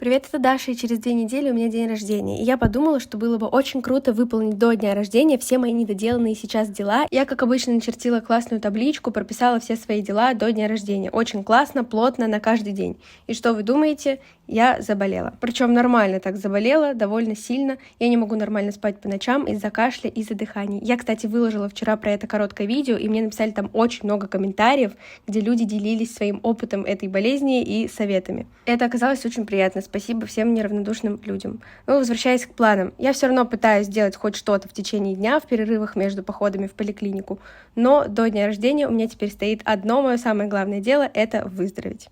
Привет, это Даша, и через 2 недели у меня день рождения. И я подумала, что было бы очень круто выполнить до дня рождения все мои недоделанные сейчас дела. Я, как обычно, начертила классную табличку, прописала все свои дела до дня рождения. Очень классно, плотно, на каждый день. И что вы думаете? Я заболела. Причем нормально так заболела, довольно сильно. Я не могу нормально спать по ночам из-за кашля и задыханий. Я, кстати, выложила вчера про это короткое видео, и мне написали там очень много комментариев, где люди делились своим опытом этой болезни и советами. Это оказалось очень приятно. Спасибо всем неравнодушным людям. Но возвращаясь к планам, я все равно пытаюсь сделать хоть что-то в течение дня, в перерывах между походами в поликлинику. Но до дня рождения у меня теперь стоит одно мое самое главное дело — это выздороветь.